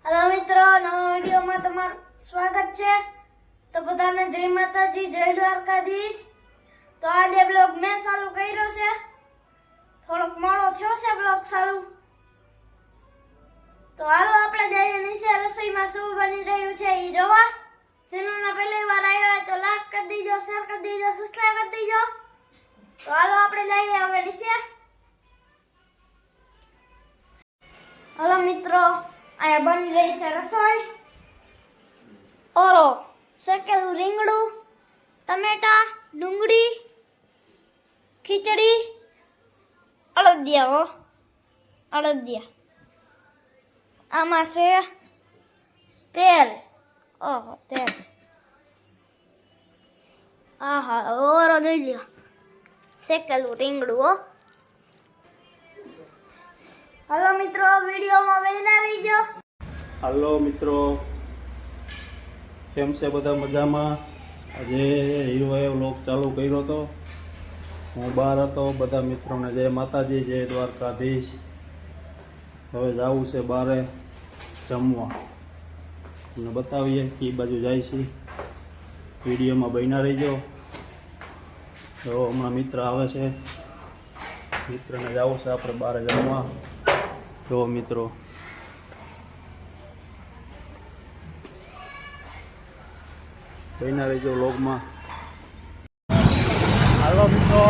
Hello मित्रों, नवा video में તમારું સ્વાગત છે। તો બધાને જય માતાજી, જય દ્વારકાધીશ। તો આજે બ્લોગ મેં ચાલુ કર્યો છે, થોડોક મોડો થયો છે બ્લોગ ચાલુ। તો હાલો આપણે જઈએ નીચે, રસોઈમાં શું બની રહ્યું છે એ જોવા। ચેનલમાં પહેલી વાર આવ્યા હોય તો લાઈક કરી દીજો, શેર કરી દીજો, સબસ્ક્રાઇબ કરી દીજો। તો હાલો આપણે જઈએ હવે નીચે। हेलो मित्रों, आया बन रही है रसोई। ओरो सेकेलू રીંગણું, टमेटा, डूंगरी, खीचड़ी, अड़दिया हो अड़दिया। आमा से तेल, ओहो तेल, आहा ओरो જોઈ લ્યો સેકેલું રીંગણું हो। हेलो मित्रों, वीडियो में बना रहीजो। हेलो मित्रों, केम से बधा मजामा। આજે હીરોએ વ્લોગ ચાલુ કર્યો હતો। હું બહાર હતો। બધા મિત્રોને જય માતાજી, જય દ્વારકાધીશ। હવે જવું છે બહાર જમવા। તમને બતાવીએ કે બાજુ જાય છે, વિડીયોમાં બન્યા રહીજો। તો હમણાં મિત્ર આવે છે, મિત્રને જવું છે આપણે બહાર જમવા। જો મિત્રો બન્યા રહીજો વ્લોગમાં। હાલો મિત્રો,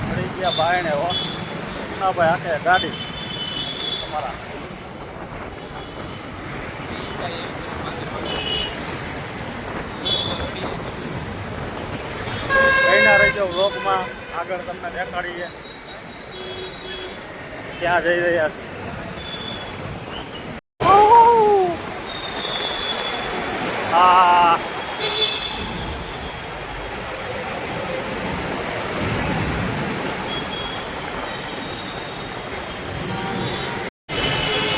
મળી ગયા ભાઈને હો ના ભાઈ, આખે ગાડી તમારા બન્યા રહીજો વ્લોગમાં। આગળ તમને દેખાડીએ ક્યાં જઈ રહ્યા છે। હા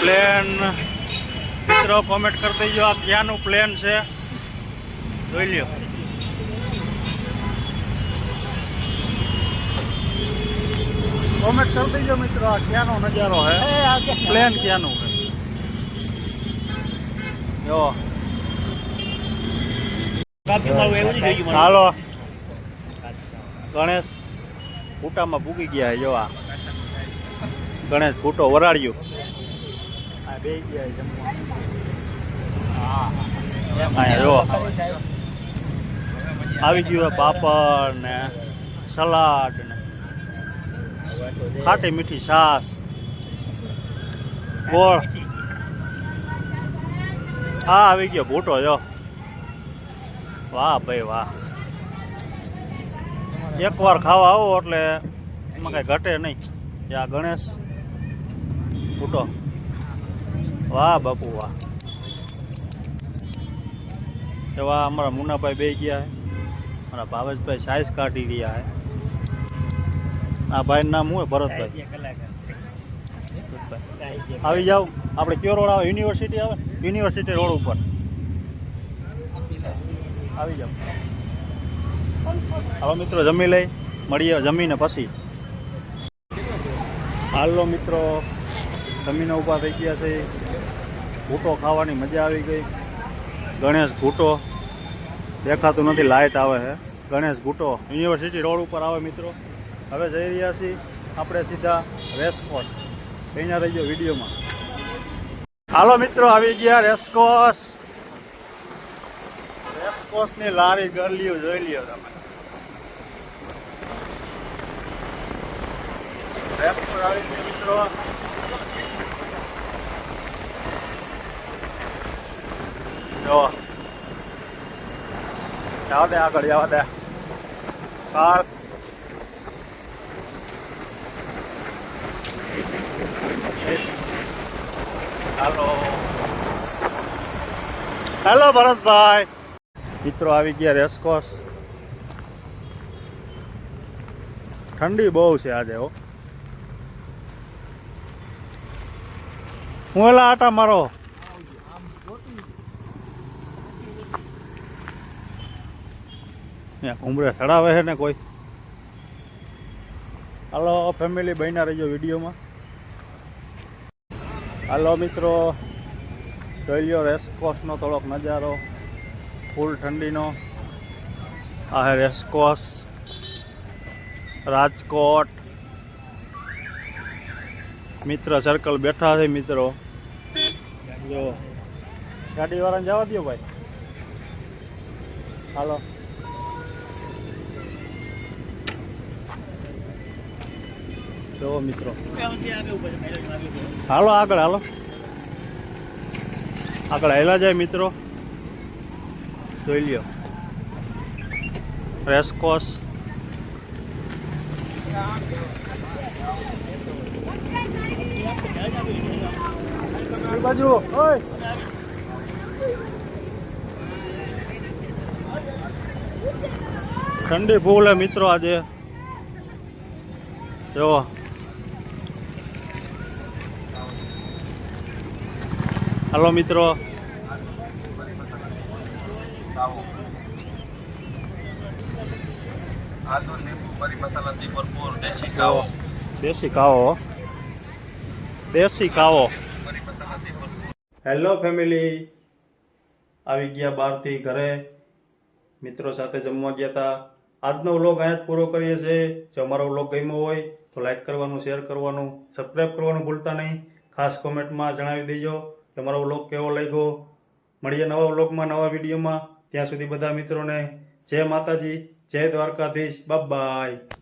પ્લેન મિત્રો કોમેન્ટ કરી દેજો આ ક્યાંનું પ્લેન છે, જોઈ લ્યો। કોમેન્ટ કરી દેજો મિત્રો આ ક્યાંનો નજારો હે, પ્લેન ક્યાંનું છે જો। હાલો ગણેશ ભૂટામાં ભૂગી ગયા જો। આ ગણેશ ભૂટો વરાડ્યું આ બે ગયા જમવા। જો આવી ગયું પાપડ ને સલાડ ને ખાટી મીઠી છાશ, ગોળ। હા આવી ગયો ભૂટો જો। વાહ ભાઈ વાહ, એકવાર ખાવા આવો એટલે એમાં કઈ ઘટે નહીં। આ ગણેશ ભૂટો, વાહ બાપુ વાહ। એવા અમારા મુન્નાભાઈ બે ગયા હે, મારા ભાવેશભાઈ સાઈઝ કાઢી રહ્યા હે। આ ભાઈનું નામ હું ભરતભાઈ। આવી જાવ, આપણે કયો રોડ આવે, યુનિવર્સિટી આવે, યુનિવર્સિટી રોડ ઉપર આવી જાવ। હવે મિત્રો જમી લઈ, મળીએ જમીને પછી। હાલો મિત્રો, જમીને ઊભા થઈ ગયા છે, ભૂટો ખાવાની મજા આવી ગઈ। ગણેશ ભૂટો દેખાતું નથી, લાઇટ આવે છે। ગણેશ ભૂટો યુનિવર્સિટી રોડ ઉપર આવે મિત્રો। હવે જઈ રહ્યા છીએ આપણે સીધા રેસકોર્સ। અહીંયા રહીજો વિડીયોમાં। હાલો મિત્રો, આવી ગયા રેસકોર્સ। રેસકોર્સની લારી ગરલીઓ જોઈ લ્યો તમે। રેસકોર્સ આવી ગયા મિત્રો। જો જવા દે, આગળ જવા દે કાર। હાલો હેલો ભરતભાઈ। મિત્રો આવી ગયા રેસકોર્સ। ઠંડી બહુ છે આજે હો। હું એલા આટા મારો। ઉમરે ચડાવે છે ને કોઈ। હાલો ફેમિલી બન્યા રહેજો વિડીયોમાં। હાલો મિત્રો, જોઈ લ્યો રેસકોર્સનો થોડોક નજારો, ફૂલ ઠંડીનો. આ હે રેસકોર્સ રાજકોટ. મિત્ર સર્કલ બેઠા છે મિત્રો. જો ગાડીવાળાને જવા દો ભાઈ. હાલો જો મિત્રો, હાલો આગળ હાલો, આગળ હેલા જાય મિત્રો. જોઈ લ્યો રેસકોર્સ. એ બાજુ ઓય ઠંડી ફૂલ હે મિત્રો આજે. જો હાલો મિત્રો, દેશી કાવો, દેશી કાવો. હેલો ફેમિલી, આવી ગયા બહારથી ઘરે, મિત્રો સાથે જમવા ગયા હતા. આજનો વ્લોગ અહીંયા જ પૂરો કરીએ છીએ. જો અમારો વ્લોગ ગમ્યો હોય તો લાઈક કરવાનું, શેર કરવાનું, સબસ્ક્રાઈબ કરવાનું ભૂલતા નહીં. ખાસ કોમેન્ટમાં જણાવી દેજો કે અમારો વ્લોગ કેવો લાગ્યો. મળીએ નવા વ્લોગમાં, નવા વિડીયોમાં. ત્યાં સુધી બધા મિત્રોને જય માતાજી, જય દ્વારકાધીશ, બાય બાય.